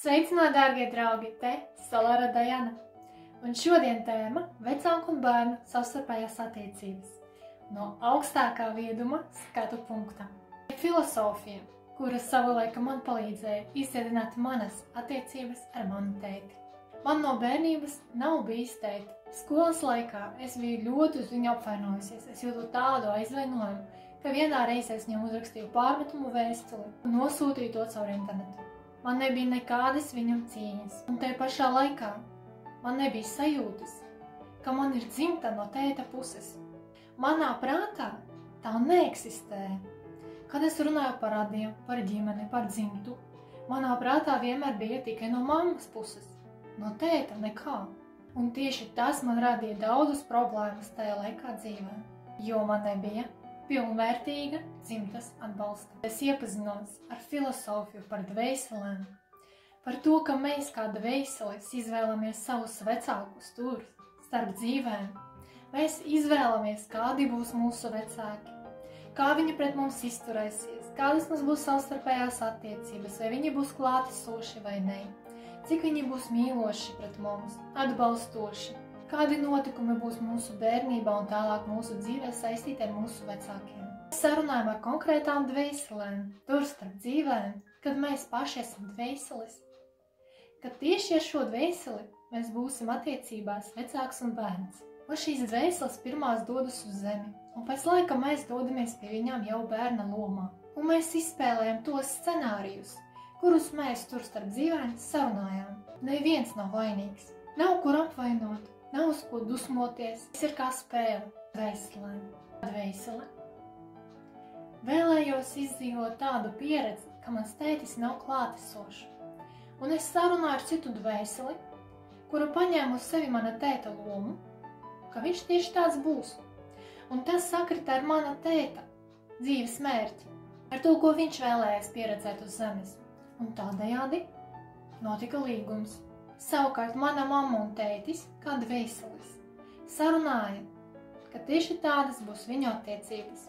Sveicināti, dārgie draugi, te Solāra Dajana. Un šodien tēma – vecāku un bērnu savstarpējās attiecības. No augstākā vieduma skatu punkta. Filosofija, kura savulaika man palīdzēja izdziedināt manas attiecības ar manu tēti. Man no bērnības nav bijis tēti. Skolas laikā es biju ļoti uz viņu apvainojusies. Es jūtu tādu aizvainojumu, ka vienā reizē es viņam uzrakstīju pārmetumu vēstuli un nosūtīju to caur internetu. Man nebija nekādas viņam cīņas, un te pašā laikā man nebija sajūtas, ka man ir dzimta no tēta puses. Manā prātā tā neeksistēja. Kad es runāju par radiem, par ģimeni, par dzimtu, manā prātā vienmēr bija tikai no mammas puses, no tēta nekā. Un tieši tas man radīja daudzas problēmas tajā laikā dzīvē, jo man nebija pilnvērtīga dzimtas atbalsta. Es iepazinos ar filosofiju par dvēselēm, par to, ka mēs kā dvēseles izvēlamies savus vecākus tur starp dzīvēm. Mēs izvēlamies, kādi būs mūsu vecāki, kā viņi pret mums izturēsies, kādas mums būs savstarpējās attiecības, vai viņi būs klātesoši vai ne, cik viņi būs mīloši pret mums, atbalstoši. Kādi notikumi būs mūsu bērnībā un tālāk mūsu dzīvē saistīti ar mūsu vecākiem. Mēs sarunājam ar konkrētām dvēselēm, tur starp dzīvēm, kad mēs paši esam dvēseles. Kad tieši ar šo dvēseli mēs būsim attiecībās vecāks un bērns. Un šīs dvēseles pirmās dodas uz zemi, un pēc laika mēs dodamies pie viņām jau bērna lomā. Un mēs izspēlējam tos scenārijus, kurus mēs tur starp dzīvēm sarunājām. Neviens nav vainīgs, nav kur apvainot. Nav uz ko dusmoties, tas ir kā spēle dvēselēm. Dvēsele. Vēlējos izdzīvot tādu pieredzi, ka mans tētis nav klātesošs. Un es sarunāju ar citu dvēseli, kura paņēma uz sevi mana tēta lomu, ka viņš tieši tāds būs. Un tas sakrita ar mana tēta dzīves mērķi, ar to, ko viņš vēlējās pieredzēt uz zemes. Un tādējādi notika līgums. Savukārt mana mamma un tētis, kā dvēseles, sarunāja, ka tieši tādas būs viņu attiecības,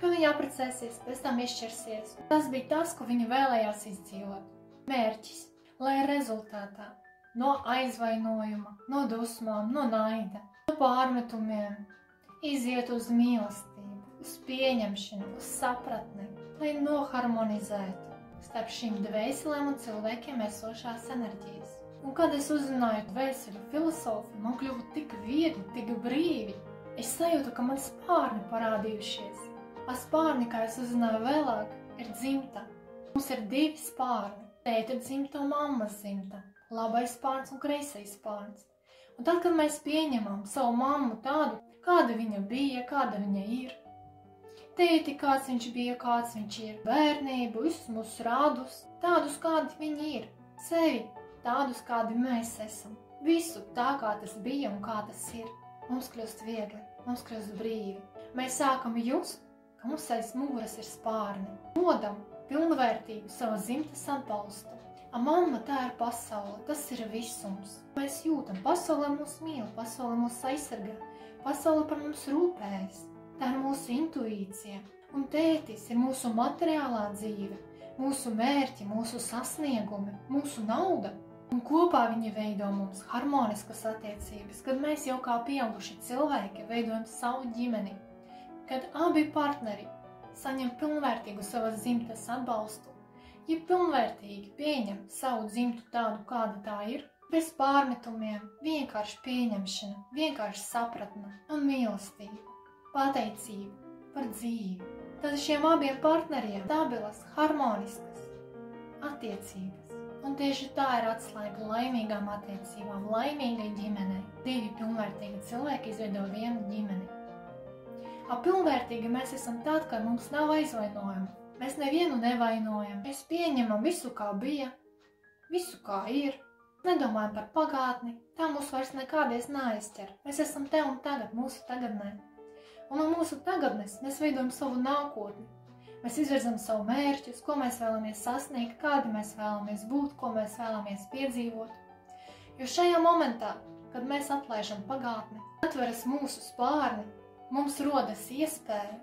ka viņi apprecēsies, pēc tam izšķirsies. Tas bija tas, ko viņi vēlējās izdzīvot. Mērķis, lai rezultātā no aizvainojuma, no dusmām, no naida, no pārmetumiem iziet uz mīlestību, uz pieņemšanu, uz sapratni, lai noharmonizētu starp šīm dvēselēm un cilvēkiem esošās enerģijas. Un kad es uzzināju dvēseļu filosofiju, man kļuva tik viegli, tik brīvi. Es sajūtu, ka man spārni parādījušies. A spārni, kā es uzzināju vēlāk, ir dzimta. Mums ir divi spārni. Tēta dzimta un mammas dzimta. Labais spārns un kreisais spārns. Un tad, kad mēs pieņemam savu mammu tādu, kāda viņa bija, kāda viņa ir. Tēti, kāds viņš bija, kāds viņš ir. Bērnību, visus mūsu rādus, tādus, kādi viņi ir. Sevi. Tādus, kādi mēs esam. Visu tā, kā tas bija un kā tas ir. Mums kļūst viegli, mums kļūst brīvi. Mēs sākam just, ka mums aiz muguras ir spārni. Modam pilnvērtīgu savu dzimtas atbalstu. A mamma, tā ir pasaule, tas ir visums. Mēs jūtam, pasaule mūs mīl, pasaule mūs aizsargā, pasaule par mums rūpējas. Tā ir mūsu intuīcija. Un tētis ir mūsu materiālā dzīve, mūsu mērķi, mūsu sasniegumi, mūsu nauda. Un kopā viņi veido mums harmoniskas attiecības, kad mēs jau kā pieauguši cilvēki veidojam savu ģimeni, kad abi partneri saņem pilnvērtīgu savas dzimtas atbalstu, ja pilnvērtīgi pieņem savu dzimtu tādu, kāda tā ir, bez pārmetumiem, vienkārši pieņemšana, vienkārši sapratne un mīlestība, pateicība par dzīvi. Tad šiem abiem partneriem stabilas, harmoniskas attiecības. Un tieši tā ir atslēga laimīgām attiecībām, laimīgai ģimenei. Divi pilnvērtīgi cilvēki izveido vienu ģimeni. A pilnvērtīgi mēs esam tad, kad mums nav aizvainojuma. Mēs nevienu nevainojam. Mēs pieņemam visu, kā bija, visu, kā ir. Nedomājam par pagātni, tā mūs vairs nekādies neaizķer. Mēs esam te un tagad, mūsu tagadnē. Un no mūsu tagadnes mēs veidojam savu nākotni. Mēs izvirzam savu mērķus, ko mēs vēlamies sasniegt, kādi mēs vēlamies būt, ko mēs vēlamies piedzīvot. Jo šajā momentā, kad mēs atlaižam pagātni, atveras mūsu spārni, mums rodas iespēja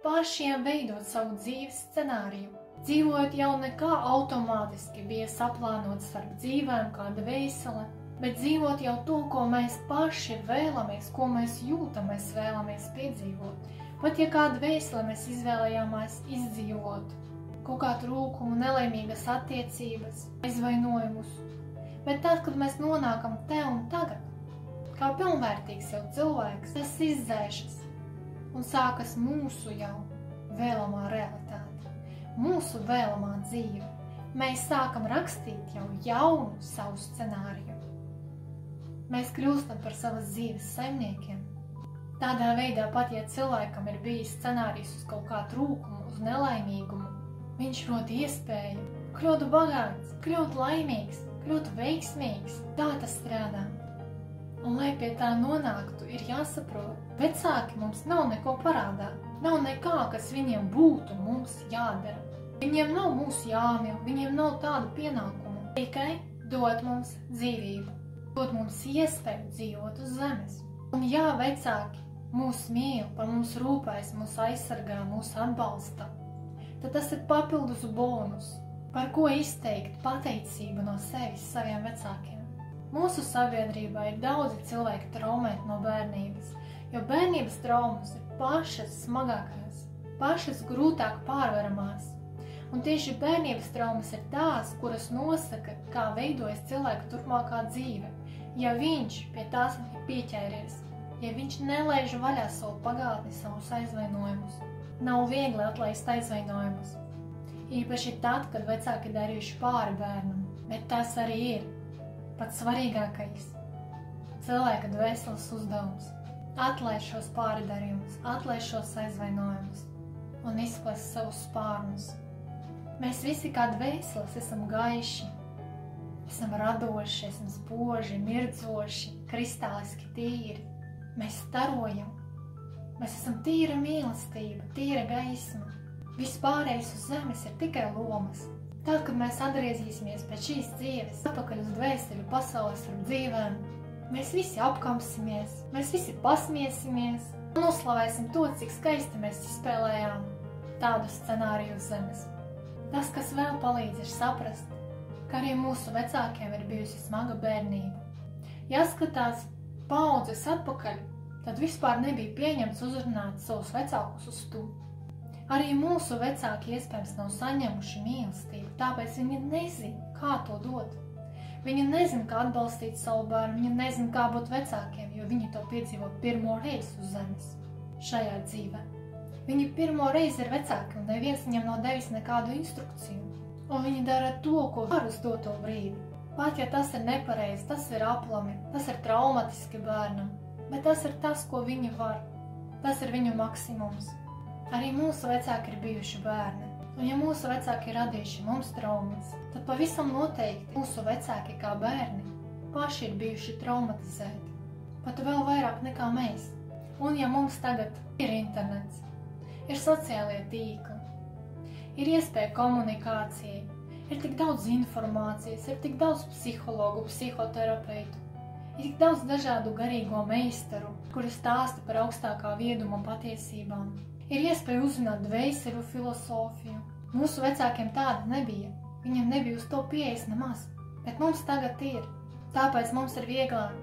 pašiem veidot savu dzīves scenāriju. Dzīvojot jau nekā automātiski bija saplānots starp dzīvēm kāda dvēsele, bet dzīvot jau to, ko mēs paši vēlamies, ko mēs jūtam, mēs vēlamies piedzīvot. Pat ja kāda dvēsele mēs izvēlējāmies izdzīvot, kaut kā trūkumu, nelaimīgas attiecības, aizvainojumus, bet tad, kad mēs nonākam te un tagad, kā pilnvērtīgs jau cilvēks, tas izdzēšas un sākas mūsu jau vēlamā realitāte, mūsu vēlamā dzīve. Mēs sākam rakstīt jau jaunu savu scenāriju. Mēs kļūstam par savas dzīves saimniekiem. Tādā veidā pat, ja cilvēkam ir bijis scenārijs uz kaut kā trūkumu, uz nelaimīgumu, viņš rod iespēju kļūt bagāts, kļūt laimīgs, kļūt veiksmīgs. Tā tas strādā. Un, lai pie tā nonāktu, ir jāsaprot, vecāki mums nav neko parādā. Nav nekā, kas viņiem būtu mums jādara. Viņiem nav mūsu jāmīl, viņiem nav tādu pienākumu. Tikai dot mums dzīvību, dot mums iespēju dzīvot uz zemes. Un jā, vecāki mūs mīl, par mums rūpēs, mūs aizsargā, mūs atbalsta, tad tas ir papildus bonus, par ko izteikt pateicību no sevis saviem vecākiem. Mūsu sabiedrībā ir daudzi cilvēki traumēti no bērnības, jo bērnības traumas ir pašas smagākās, pašas grūtāk pārvaramās. Un tieši bērnības traumas ir tās, kuras nosaka, kā veidojas cilvēka turpmākā dzīve, ja viņš pie tās ir pieķēries, ja viņš nelaiž vaļā savu pagātni, savus aizvainojumus. Nav viegli atlaist aizvainojumus. Īpaši tad, kad vecāki darījuši pāri bērnam, bet tas arī ir pats svarīgākais cilvēka dvēseles uzdevums – atlaist šos pāridarījumus, atlaist šos aizvainojumus un izplest savus spārnus. Mēs visi kā dvēseles esam gaiši, esam radoši, esam spoži, mirdzoši, kristāliski tīri. Mēs starojam, mēs esam tīra mīlestība, tīra gaisma. Viss pārējais uz zemes ir tikai lomas. Tad, kad mēs atgriezīsimies pēc šīs dzīves atpakaļ uz dvēseļu pasaules ar dzīvēm, mēs visi apkamsimies, mēs visi pasmiesimies un noslavēsim to, cik skaisti mēs izspēlējām tādu scenāriju uz zemes. Tas, kas vēl palīdz, ir saprast, ka arī mūsu vecākiem ir bijusi smaga bērnība. Ja skatās paudzes atpakaļ, tad vispār nebija pieņemts uzrunāt savus vecākus uz tu. Arī mūsu vecāki iespējams nav saņemuši mīlestību, tāpēc viņi nezina, kā to dot. Viņi nezina, kā atbalstīt savu bērnu, viņi nezina, kā būt vecākiem, jo viņi to piedzīvo pirmo reizi uz zemes šajā dzīvē. Viņi pirmo reizi ir vecāki, un neviens viņam nav devis nekādu instrukciju. Un viņi dara to, ko var uz doto brīdi. Pat ja tas ir nepareizi, tas ir aplami, tas ir traumatiski bērnam, bet tas ir tas, ko viņi var. Tas ir viņu maksimums. Arī mūsu vecāki ir bijuši bērni, un ja mūsu vecāki ir radījuši mums traumas, tad pavisam noteikti mūsu vecāki kā bērni paši ir bijuši traumatizēti, pat vēl vairāk nekā mēs. Un ja mums tagad ir internets, ir sociālie tīkli, ir iespēja komunikācijai, ir tik daudz informācijas, ir tik daudz psihologu, psihoterapeitu, ir tik daudz dažādu garīgo meistaru, kuri stāsta par augstākā vieduma patiesībām. Ir iespēja uzzināt dvēseļu filosofiju. Mūsu vecākiem tāda nebija. Viņiem nebija uz to pieejas nemaz, bet mums tagad ir. Tāpēc mums ir vieglāk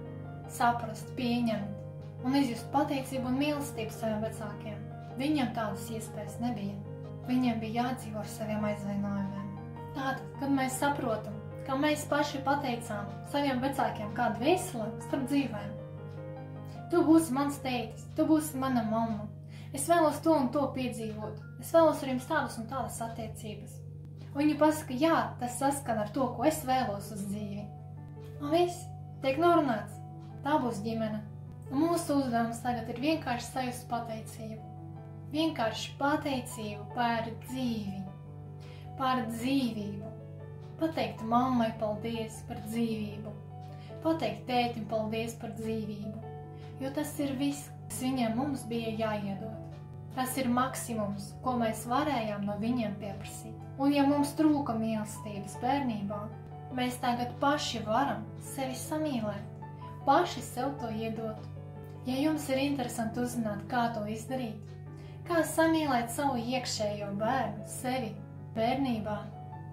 saprast, pieņemt un izjust pateicību un mīlestību saviem vecākiem. Viņiem tādas iespējas nebija. Viņiem bija jādzīvo ar saviem aizvainojumiem. Tātad, kad mēs saprotam, ka mēs paši pateicām saviem vecākiem kā dvēselēm starp dzīvēm. Tu būsi mans tētis, tu būsi mana mamma. Es vēlos to un to piedzīvot. Es vēlos ar jums tādas un tādas attiecības. Un viņi pasaka, jā, tas saskan ar to, ko es vēlos uz dzīvi. Un viss, tiek norunāts. Tā būs ģimene. Un mūsu uzdevums tagad ir vienkārši sajust pateicību. Vienkārši pateicību par dzīvi. Par dzīvību. Pateikt mammai paldies par dzīvību. Pateikt tētim paldies par dzīvību. Jo tas ir viss, kas viņiem mums bija jāiedod. Tas ir maksimums, ko mēs varējām no viņiem pieprasīt. Un ja mums trūka mīlestības bērnībā, mēs tagad paši varam sevi samīlēt, paši sev to iedot. Ja jums ir interesanti uzzināt, kā to izdarīt, kā samīlēt savu iekšējo bērnu, sevi, bērnībā,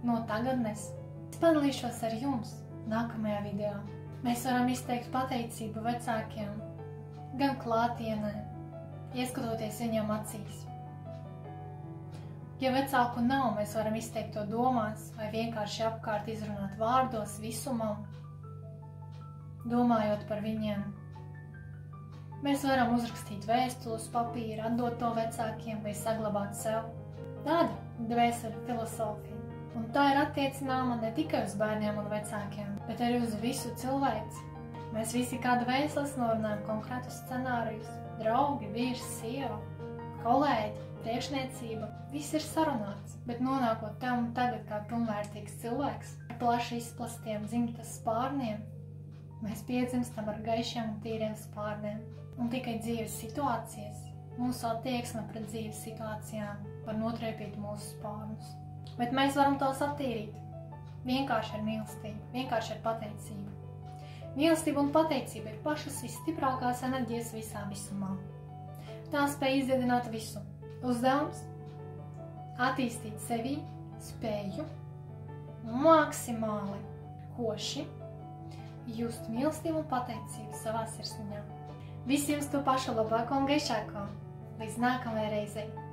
no tagadnes. Es padalīšos ar jums nākamajā video. Mēs varam izteikt pateicību vecākiem, gan klātienē, ieskatoties viņam acīs. Ja vecāku nav, mēs varam izteikt to domās vai vienkārši apkārt izrunāt vārdos visumam, domājot par viņiem. Mēs varam uzrakstīt vēstuli uz papīra, atdot to vecākiem vai saglabāt sev. Tāda dvēseli filosofija. Un tā ir attiecināma ne tikai uz bērniem un vecākiem, bet arī uz visu cilvēci. Mēs visi kā dvēseles norunājam konkrētus scenārijus. Draugi, vīrs, sieva, kolēģi, priekšniecība. Viss ir sarunāts, bet nonākot te un tagad kā pilnvērtīgs cilvēks, ar plaši izplastiem dzimtas spārniem, mēs piedzimstam ar gaišiem un tīriem spārniem. Un tikai dzīves situācijas, mūsu attieksme pret dzīves situācijām var notriepīt mūsu spārnus. Bet mēs varam tos attīrīt vienkārši ar mīlestību, vienkārši ar pateicību. Mīlestība un pateicība ir pašas visstiprākās enerģijas visā visumā. Tā spēj izdziedināt visu. Uzdevums – attīstīt sevi, spēju, maksimāli koši, just mīlestību un pateicību savā sirsniņā. Visiem to pašu labāko un gaišāko. Līdz nākamajai reizei!